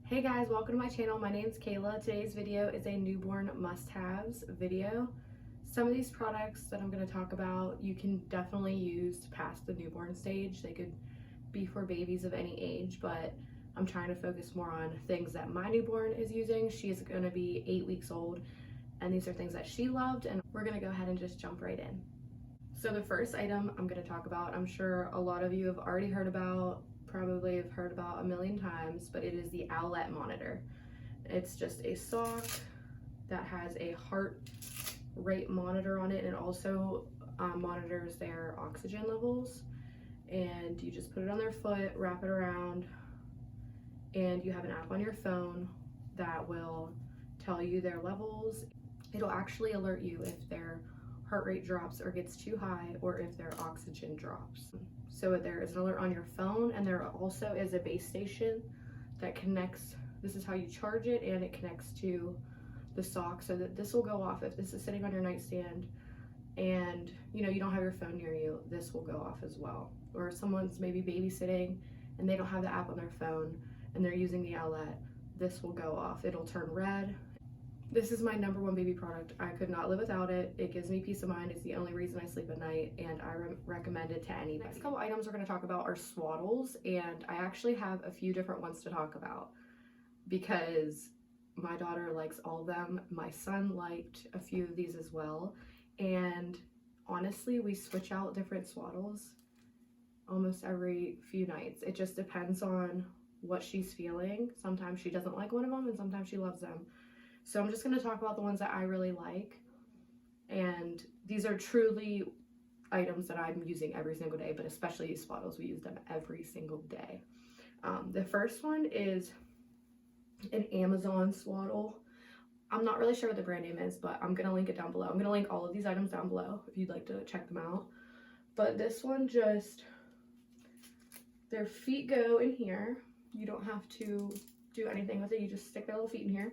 Hey guys, welcome to my channel. My name's Kayla. Today's video is a newborn must-haves video. Some of these products that I'm going to talk about you can definitely use past the newborn stage. They could be for babies of any age, but I'm trying to focus more on things that my newborn is using. She is going to be 8 weeks old, and these are things that she loved, and we're going to go ahead and just jump right in. So the first item I'm going to talk about, I'm sure a lot of you have already heard about, probably have heard about a million times, but it is the Owlet Monitor. It's just a sock that has a heart rate monitor on it, and it also monitors their oxygen levels. And you just put it on their foot, wrap it around, and you have an app on your phone that will tell you their levels. It'll actually alert you if their heart rate drops or gets too high, or if their oxygen drops. So there is an alert on your phone, and there also is a base station that connects. This is how you charge it, and it connects to the sock, so that this will go off if this is sitting on your nightstand and you don't have your phone near you. This will go off as well. Or someone's maybe babysitting and they don't have the app on their phone and they're using the Owlet, this will go off. It'll turn red. This is my number one baby product. I could not live without it. It gives me peace of mind. It's the only reason I sleep at night, and I recommend it to anybody. Next couple items we're going to talk about are Swaddles, and I actually have a few different ones to talk about because my daughter likes all of them. My son liked a few of these as well, and honestly, we switch out different Swaddles almost every few nights. It just depends on what she's feeling. Sometimes she doesn't like one of them, and sometimes she loves them. So I'm just going to talk about the ones that I really like, and these are truly items that I'm using every single day, but especially these Swaddles, we use them every single day. The first one is an Amazon Swaddle. I'm not really sure what the brand name is, but I'm going to link it down below. I'm going to link all of these items down below if you'd like to check them out. But this one, just their feet go in here. You don't have to do anything with it. You just stick their little feet in here.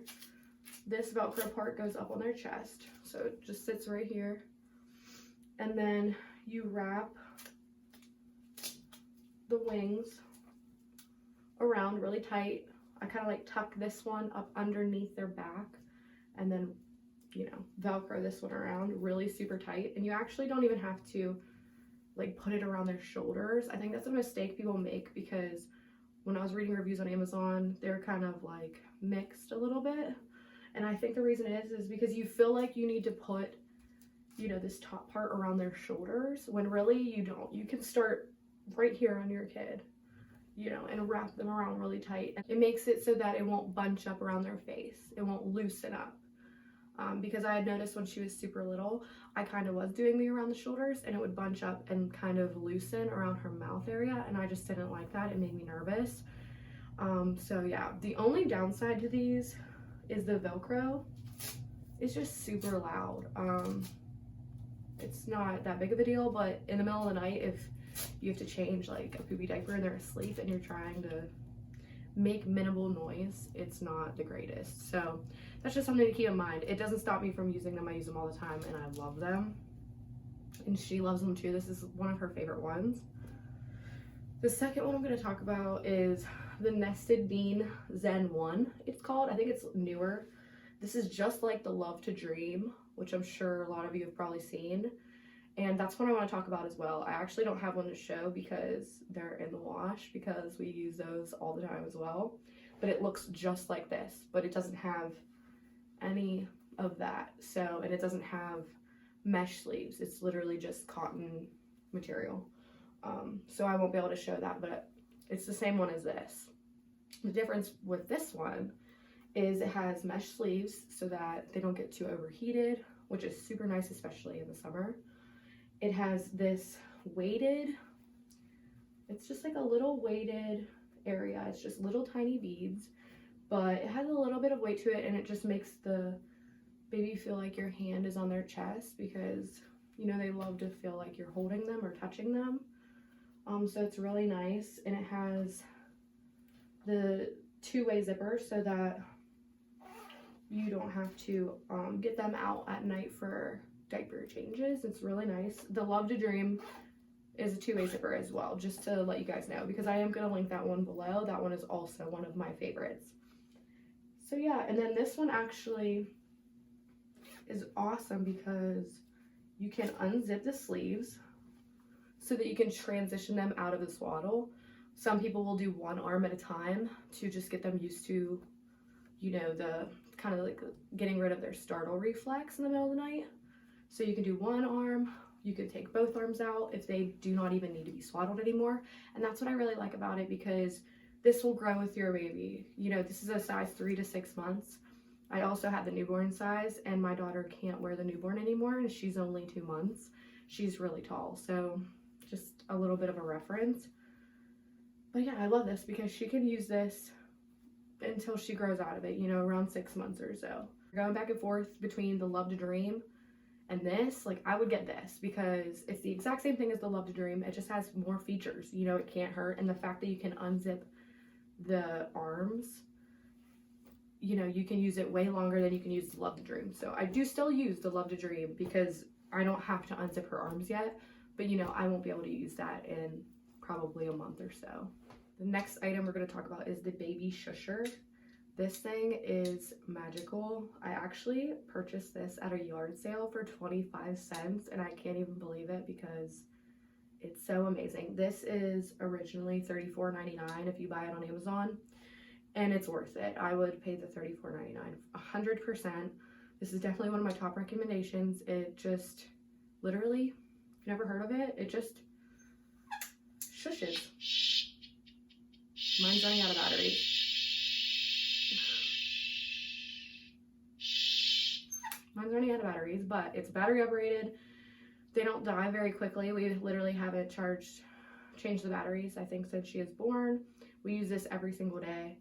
This Velcro part goes up on their chest, so it just sits right here. And then you wrap the wings around really tight. I kind of like tuck this one up underneath their back, and then, Velcro this one around really super tight. And you actually don't even have to like put it around their shoulders. I think that's a mistake people make, because when I was reading reviews on Amazon, they're kind of like mixed a little bit. And I think the reason is because you feel like you need to put, this top part around their shoulders, when really you don't. You can start right here on your kid, and wrap them around really tight. It makes it so that it won't bunch up around their face. It won't loosen up. Because I had noticed when she was super little, I kind of was doing me around the shoulders, and it would bunch up and kind of loosen around her mouth area, and I just didn't like that. It made me nervous. So yeah, the only downside to these is the Velcro. It's just super loud. It's not that big of a deal, but in the middle of the night, if you have to change like a poopy diaper and they're asleep and you're trying to make minimal noise, it's not the greatest. So that's just something to keep in mind. It doesn't stop me from using them. I use them all the time, and I love them, and she loves them too. This is one of her favorite ones. The second one I'm going to talk about is the Nested Bean Zen 1, it's called. I think it's newer. This is just like the Love to Dream, which I'm sure a lot of you have probably seen. And that's what I want to talk about as well. I actually don't have one to show because they're in the wash, because we use those all the time as well. But it looks just like this, but it doesn't have any of that. So, and it doesn't have mesh sleeves. It's literally just cotton material. So I won't be able to show that, but it's the same one as this. The difference with this one is it has mesh sleeves so that they don't get too overheated, which is super nice, especially in the summer. It has this weighted, it's just like a little weighted area. It's just little tiny beads, but it has a little bit of weight to it, and it just makes the baby feel like your hand is on their chest, because they love to feel like you're holding them or touching them. So it's really nice, and it has the two-way zipper so that you don't have to get them out at night for diaper changes. It's really nice. The Love to Dream is a two-way zipper as well, just to let you guys know, because I am going to link that one below. That one is also one of my favorites. So yeah, and then this one actually is awesome because you can unzip the sleeves so that you can transition them out of the swaddle. Some people will do one arm at a time to just get them used to, you know, the kind of like getting rid of their startle reflex in the middle of the night. So you can do one arm, you can take both arms out if they do not even need to be swaddled anymore. And that's what I really like about it, because this will grow with your baby. You know, this is a size 3 to 6 months. I also have the newborn size, and my daughter can't wear the newborn anymore, and she's only 2 months. She's really tall, so just a little bit of a reference. But yeah, I love this because she can use this until she grows out of it, you know, around 6 months or so. Going back and forth between the Love to Dream and this, like, I would get this because it's the exact same thing as the Love to Dream. It just has more features, you know, it can't hurt. And the fact that you can unzip the arms, you know, you can use it way longer than you can use the Love to Dream. So I do still use the Love to Dream because I don't have to unzip her arms yet, but you know, I won't be able to use that in probably a month or so. The next item we're going to talk about is the Baby Shusher. This thing is magical. I actually purchased this at a yard sale for 25 cents, and I can't even believe it because it's so amazing. This is originally $34.99 if you buy it on Amazon, and it's worth it. I would pay the $34.99 100%. This is definitely one of my top recommendations. It just literally, if you've never heard of it, it just shushes. Mine's running out of battery. Mine's running out of batteries, but it's battery operated. They don't die very quickly. We literally haven't changed the batteries, I think, since she is born. We use this every single day,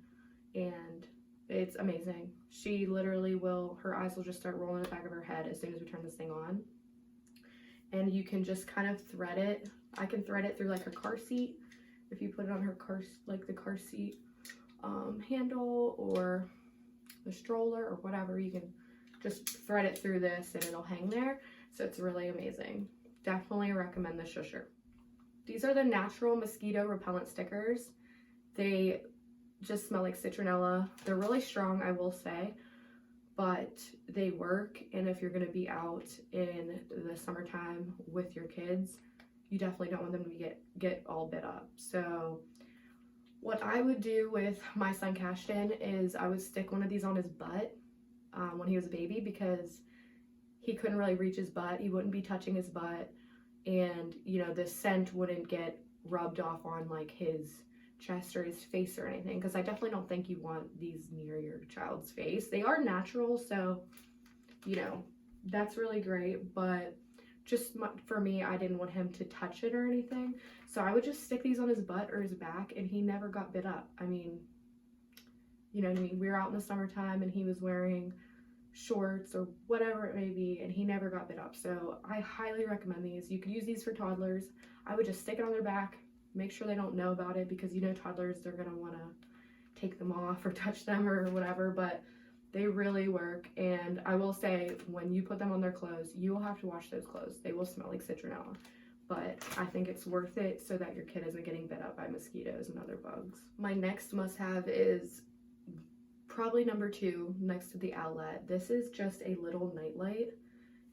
and it's amazing. She literally will, her eyes will just start rolling in the back of her head as soon as we turn this thing on. And you can just kind of thread it. I can thread it through like her car seat. If you put it on her car, like the car seat handle or the stroller or whatever, you can just thread it through this and it'll hang there. So it's really amazing. Definitely recommend the Shusher. These are the natural mosquito repellent stickers. They just smell like citronella. They're really strong, I will say, but they work. And if you're gonna be out in the summertime with your kids, you definitely don't want them to get all bit up. So what I would do with my son Cashton is I would stick one of these on his butt when he was a baby, because he couldn't really reach his butt. He wouldn't be touching his butt, and you know, the scent wouldn't get rubbed off on like his chest or his face or anything, because I definitely don't think you want these near your child's face. They are natural, so you know, that's really great, but just for me, I didn't want him to touch it or anything, so I would just stick these on his butt or his back, and he never got bit up. I mean, you know what I mean? We were out in the summertime and he was wearing shorts or whatever it may be, and he never got bit up. So I highly recommend these. You could use these for toddlers. I would just stick it on their back, make sure they don't know about it, because you know, toddlers, they're gonna want to take them off or touch them or whatever, but they really work. And I will say, when you put them on their clothes, you will have to wash those clothes. They will smell like citronella, but I think it's worth it so that your kid isn't getting bit up by mosquitoes and other bugs. My next must-have is probably number 2 next to the Owlet. This is just a little nightlight.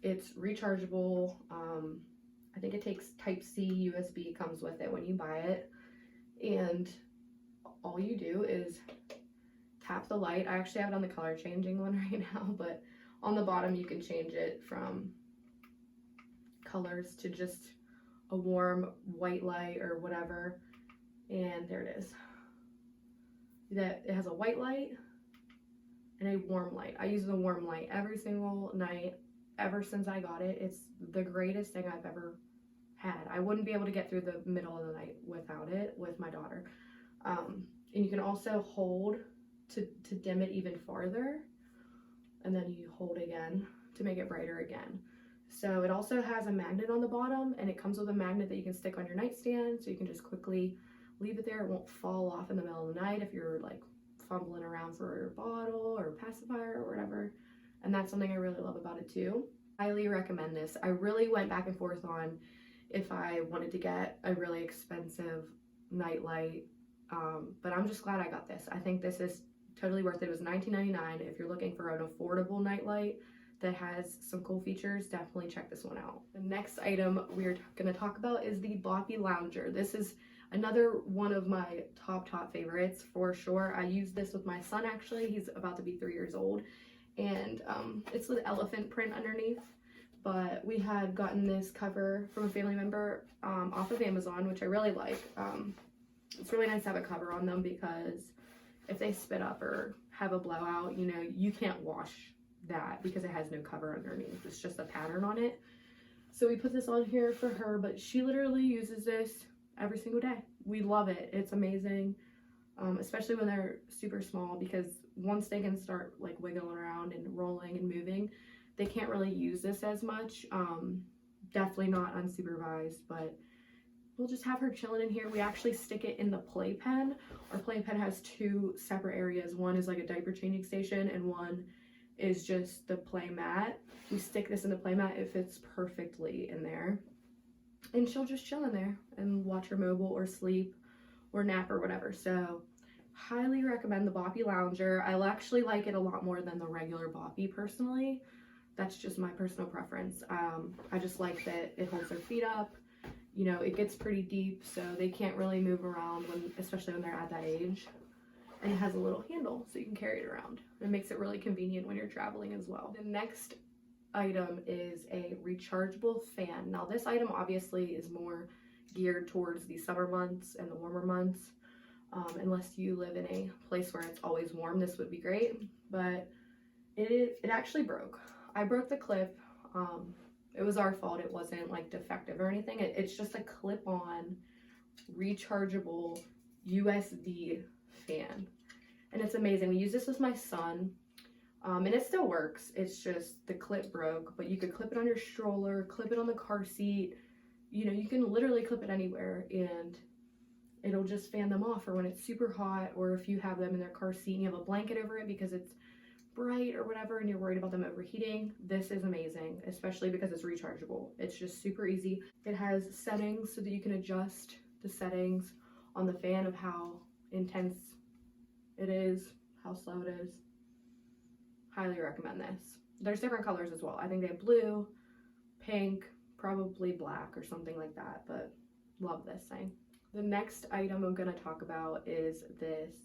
It's rechargeable. I think it takes Type-C USB, comes with it when you buy it, and all you do is tap the light. I actually have it on the color changing one right now, but on the bottom you can change it from colors to just a warm white light or whatever, and there it is. That it has a white light and a warm light. I use the warm light every single night ever since I got it. It's the greatest thing I've ever had. I wouldn't be able to get through the middle of the night without it with my daughter. And you can also hold to dim it even farther, and then you hold again to make it brighter again. So it also has a magnet on the bottom, and it comes with a magnet that you can stick on your nightstand, so you can just quickly leave it there. It won't fall off in the middle of the night if you're like fumbling around for a bottle or a pacifier or whatever. And that's something I really love about it too. Highly recommend this. I really went back and forth on if I wanted to get a really expensive nightlight, but I'm just glad I got this. I think this is Totally worth it. It was $19.99. If you're looking for an affordable nightlight that has some cool features, definitely check this one out. The next item we're going to talk about is the Blocky Lounger. This is another one of my top favorites for sure. I use this with my son actually. He's about to be 3 years old, and it's with elephant print underneath. But we had gotten this cover from a family member off of Amazon, which I really like. It's really nice to have a cover on them because if they spit up or have a blowout, you know, you can't wash that because it has no cover underneath. It's just a pattern on it. So we put this on here for her, but she literally uses this every single day. We love it. It's amazing, especially when they're super small, because once they can start like wiggling around and rolling and moving, they can't really use this as much. Definitely not unsupervised, but we'll just have her chilling in here. We actually stick it in the playpen. Our playpen has two separate areas. One is like a diaper changing station and one is just the play mat. We stick this in the play mat. It fits perfectly in there. And she'll just chill in there and watch her mobile or sleep or nap or whatever. So highly recommend the Blocky Lounger. I actually like it a lot more than the regular Boppy personally. That's just my personal preference. I just like that it holds their feet up. You know, it gets pretty deep, so they can't really move around, especially when they're at that age. And it has a little handle, so you can carry it around. It makes it really convenient when you're traveling as well. The next item is a rechargeable fan. Now, this item obviously is more geared towards the summer months and the warmer months. Unless you live in a place where it's always warm, this would be great. But it actually broke. I broke the clip. It was our fault. It wasn't like defective or anything. It's just a clip-on rechargeable USB fan, and it's amazing. We use this with my son, and it still works. It's just the clip broke, but you could clip it on your stroller, clip it on the car seat. You know, you can literally clip it anywhere, and it'll just fan them off. Or when it's super hot, or if you have them in their car seat and you have a blanket over it because it's bright or whatever and you're worried about them overheating, this is amazing, especially because it's rechargeable. It's just super easy. It has settings so that you can adjust the settings on the fan of how intense it is, how slow it is. Highly recommend this. There's different colors as well. I think they have blue, pink, probably black or something like that, but love this thing. The next item I'm going to talk about is this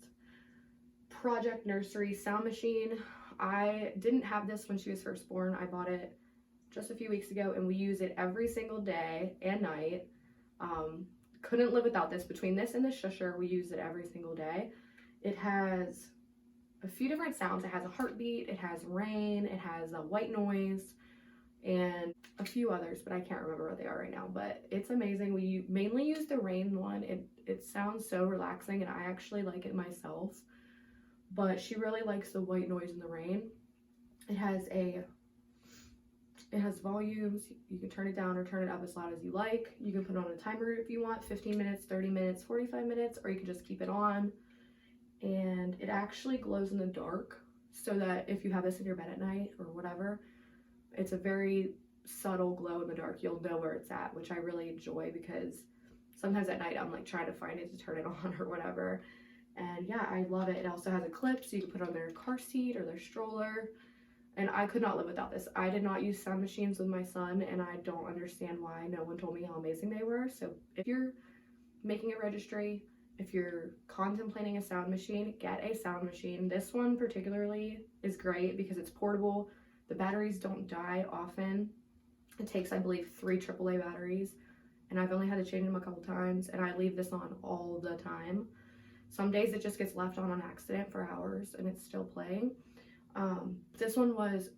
Project Nursery sound machine. I didn't have this when she was first born. I bought it just a few weeks ago and we use it every single day and night. Couldn't live without this. Between this and the Shusher, we use it every single day. It has a few different sounds. It has a heartbeat, it has rain, it has a white noise, and a few others, but I can't remember what they are right now. But it's amazing. We mainly use the rain one. It sounds so relaxing and I actually like it myself. But she really likes the white noise in the rain. It has volumes. You can turn it down or turn it up as loud as you like. You can put on a timer if you want, 15 minutes, 30 minutes, 45 minutes, or you can just keep it on. And it actually glows in the dark, so that if you have this in your bed at night or whatever, it's a very subtle glow in the dark. You'll know where it's at, which I really enjoy because sometimes at night I'm like trying to find it to turn it on or whatever. And yeah, I love it. It also has a clip so you can put it on their car seat or their stroller. And I could not live without this. I did not use sound machines with my son, and I don't understand why no one told me how amazing they were. So if you're making a registry, if you're contemplating a sound machine, get a sound machine. This one particularly is great because it's portable. The batteries don't die often. It takes, I believe, 3 AAA batteries, and I've only had to change them a couple times, and I leave this on all the time. Some days it just gets left on accident for hours and it's still playing. This one was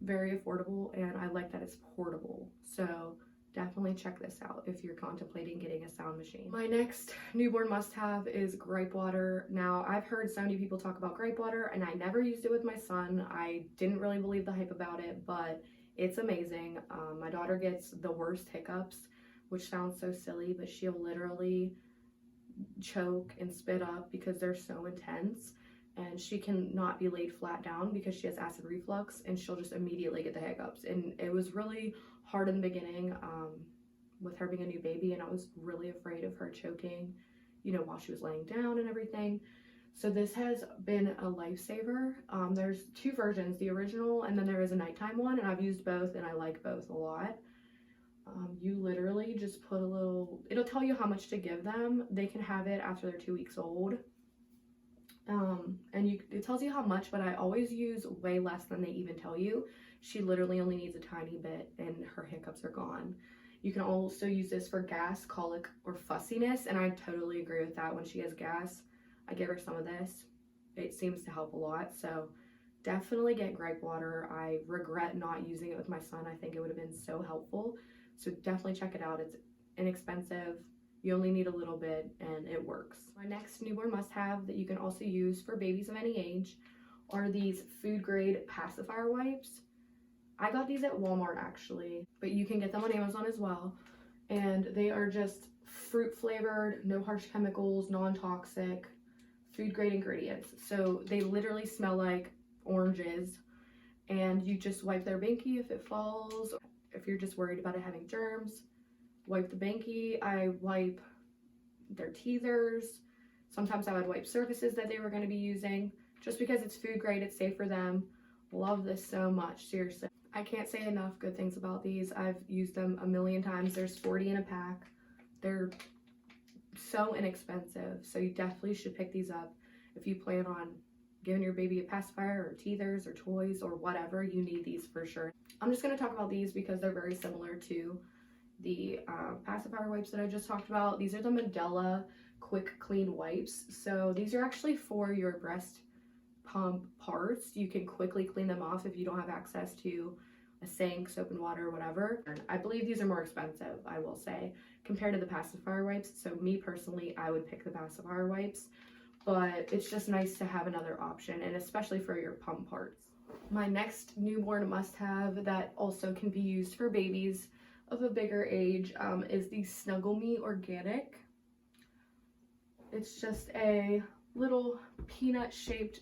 very affordable and I like that it's portable. So definitely check this out if you're contemplating getting a sound machine. My next newborn must-have is gripe water. Now, I've heard so many people talk about gripe water and I never used it with my son. I didn't really believe the hype about it, but it's amazing. My daughter gets the worst hiccups, which sounds so silly, but she'll literally choke and spit up because they're so intense, and she can not be laid flat down because she has acid reflux, and she'll just immediately get the hiccups. And it was really hard in the beginning with her being a new baby, and I was really afraid of her choking, you know, while she was laying down and everything. So this has been a lifesaver. There's two versions, the original and then there is a nighttime one, and I've used both and I like both a lot. You literally just put a little, it'll tell you how much to give them. They can have it after they're 2 weeks old. And it tells you how much, but I always use way less than they even tell you. She literally only needs a tiny bit and her hiccups are gone. You can also use this for gas, colic, or fussiness, and I totally agree with that. When she has gas, I give her some of this. It seems to help a lot, so definitely get gripe water. I regret not using it with my son. I think it would have been so helpful. So definitely check it out. It's inexpensive. You only need a little bit and it works. My next newborn must-have that you can also use for babies of any age are these food grade pacifier wipes. I got these at Walmart actually, but you can get them on Amazon as well. And they are just fruit flavored, no harsh chemicals, non-toxic, food grade ingredients. So they literally smell like oranges, and you just wipe their binky if it falls. If you're just worried about it having germs, wipe the binky. I wipe their teethers. Sometimes I would wipe surfaces that they were going to be using. Just because it's food grade, it's safe for them. Love this so much, seriously. I can't say enough good things about these. I've used them a million times. There's 40 in a pack. They're so inexpensive, so you definitely should pick these up if you plan on giving your baby a pacifier or teethers or toys or whatever. You need these for sure. I'm just going to talk about these because they're very similar to the pacifier wipes that I just talked about. These are the Medela Quick Clean Wipes. So these are actually for your breast pump parts. You can quickly clean them off if you don't have access to a sink, soap and water, or whatever. I believe these are more expensive, I will say, compared to the pacifier wipes. So me personally, I would pick the pacifier wipes, but it's just nice to have another option, and especially for your pump parts. My next newborn must-have that also can be used for babies of a bigger age is the Snuggle Me Organic. It's just a little peanut-shaped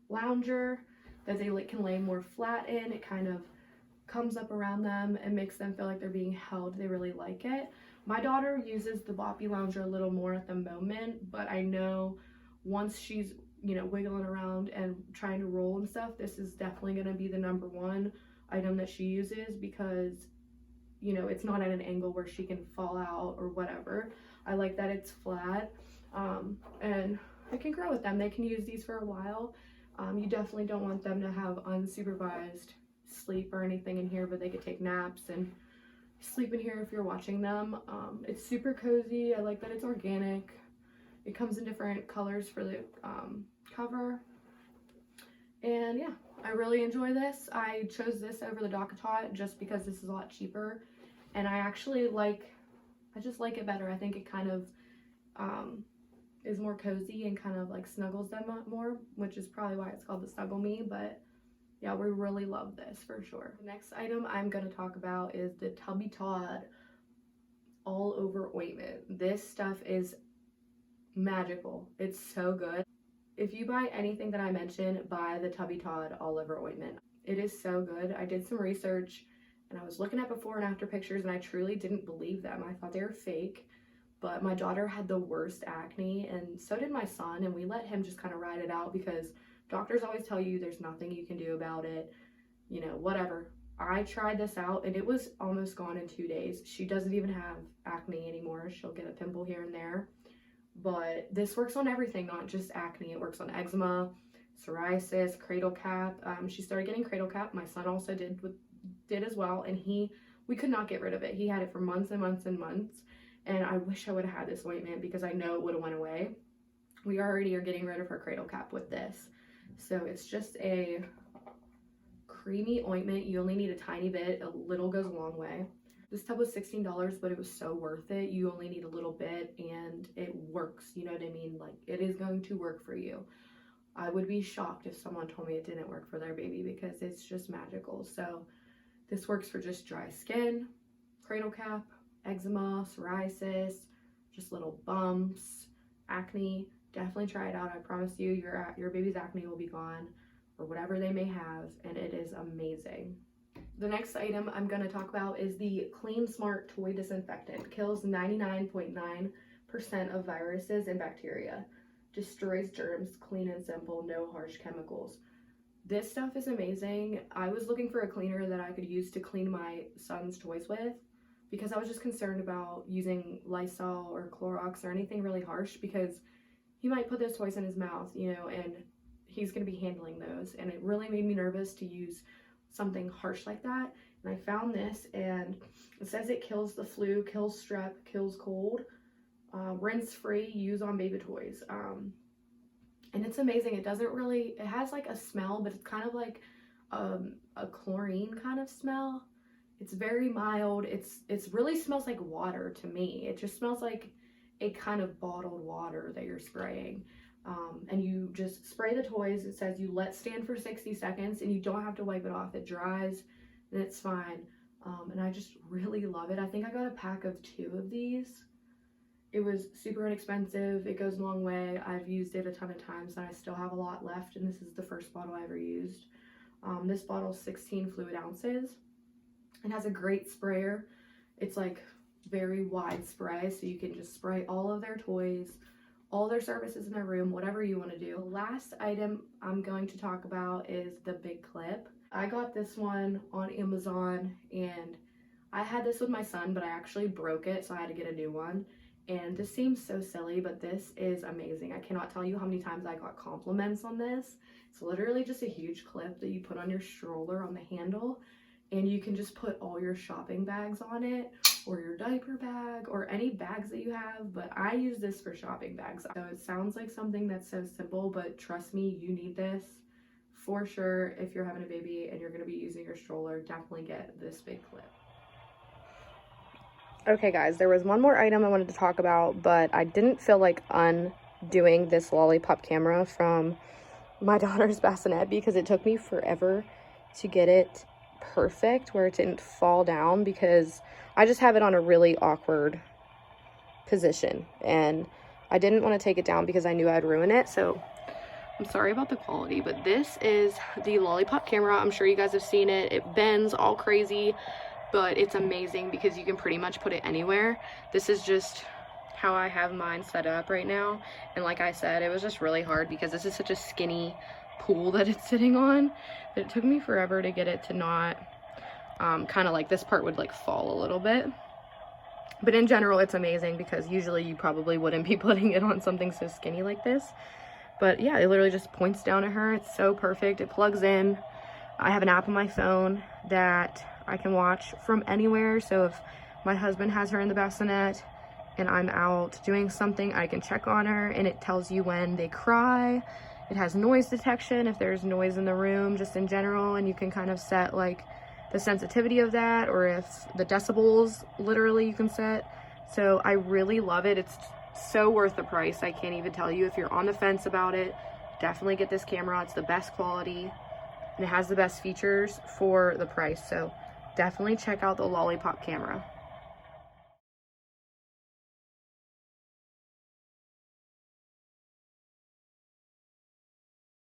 lounger that they can lay more flat in. It kind of comes up around them and makes them feel like they're being held. They really like it. My daughter uses the Blocky Lounger a little more at the moment, but I know once she's, you know, wiggling around and trying to roll and stuff, this is definitely going to be the #1 item that she uses, because, you know, it's not at an angle where she can fall out or whatever. I like that it's flat, and it can grow with them. They can use these for a while. You definitely don't want them to have unsupervised sleep or anything in here, but they could take naps and sleep in here if you're watching them. It's super cozy. I like that it's organic. It comes in different colors for the cover. And yeah, I really enjoy this. I chose this over the DockATot just because this is a lot cheaper. And I actually just like it better. I think it kind of is more cozy and kind of like snuggles them up more, which is probably why it's called the Snuggle Me. But yeah, we really love this for sure. The next item I'm going to talk about is the Tubby Todd All Over Ointment. This stuff is magical. It's so good. If you buy anything that I mentioned, buy the Tubby Todd All Over Ointment. It is so good. I did some research and I was looking at before and after pictures, and I truly didn't believe them. I thought they were fake. But my daughter had the worst acne, and so did my son, and we let him just kind of ride it out because doctors always tell you there's nothing you can do about it, you know, whatever. I tried this out and it was almost gone in 2 days. She doesn't even have acne anymore. She'll get a pimple here and there. But this works on everything, not just acne. It works on eczema, psoriasis, cradle cap. She started getting cradle cap. My son also did as well, and we could not get rid of it. He had it for months and months and months. And I wish I would have had this ointment because I know it would have went away. We already are getting rid of her cradle cap with this. So it's just a creamy ointment. You only need a tiny bit. A little goes a long way. This tub was $16, but it was so worth it. You only need a little bit and it works. You know what I mean? Like, it is going to work for you. I would be shocked if someone told me it didn't work for their baby because it's just magical. So this works for just dry skin, cradle cap, eczema, psoriasis, just little bumps, acne. Definitely try it out. I promise you, your baby's acne will be gone, or whatever they may have, and it is amazing. The next item I'm going to talk about is the Clean Smart Toy Disinfectant. Kills 99.9% of viruses and bacteria. destroys germs, clean and simple, no harsh chemicals. This stuff is amazing. I was looking for a cleaner that I could use to clean my son's toys with because I was just concerned about using Lysol or Clorox or anything really harsh because he might put those toys in his mouth, you know, and he's going to be handling those. And it really made me nervous to use something harsh like that. And I found this, and it says it kills the flu, kills strep, kills cold, rinse free, use on baby toys. And it's amazing. It doesn't really, it has like a smell, but it's kind of like a chlorine kind of smell. It's very mild. It's really smells like water to me. It just smells like a kind of bottled water that you're spraying. And you just spray the toys. It says you let stand for 60 seconds and you don't have to wipe it off. It dries and it's fine. And I just really love it. I think I got a pack of 2 of these. It was super inexpensive. It goes a long way. I've used it a ton of times and I still have a lot left. And this is the first bottle I ever used. This bottle is 16 fluid ounces. It has a great sprayer. It's like very wide spray, so you can just spray all of their toys, all their services in their room, whatever you want to do. The last item I'm going to talk about is the big clip. I got this one on Amazon and I had this with my son, but I actually broke it, so I had to get a new one. And this seems so silly, but this is amazing. I cannot tell you how many times I got compliments on this. It's literally just a huge clip that you put on your stroller on the handle, and you can just put all your shopping bags on it, or your diaper bag, or any bags that you have, but I use this for shopping bags. So it sounds like something that's so simple, but trust me, you need this for sure. If you're having a baby and you're gonna be using your stroller, definitely get this big clip. Okay guys, there was one more item I wanted to talk about, but I didn't feel like undoing this lollipop camera from my daughter's bassinet because it took me forever to get it perfect where it didn't fall down, because I just have it on a really awkward position and I didn't want to take it down because I knew I'd ruin it. So I'm sorry about the quality, but this is the lollipop camera. I'm sure you guys have seen it. It bends all crazy, but it's amazing because you can pretty much put it anywhere. This is just how I have mine set up right now. And like I said, it was just really hard because this is such a skinny pool that it's sitting on that it took me forever to get it to not kind of like this part would like fall a little bit. But in general, it's amazing because usually you probably wouldn't be putting it on something so skinny like this. But yeah, it literally just points down at her. It's so perfect. It plugs in. I have an app on my phone that I can watch from anywhere. So if my husband has her in the bassinet and I'm out doing something, I can check on her and it tells you when they cry. It has noise detection if there's noise in the room just in general, and you can kind of set like the sensitivity of that, or if the decibels literally you can set. So I really love it. It's so worth the price. I can't even tell you. If you're on the fence about it, definitely get this camera. It's the best quality and it has the best features for the price. So definitely check out the lollipop camera.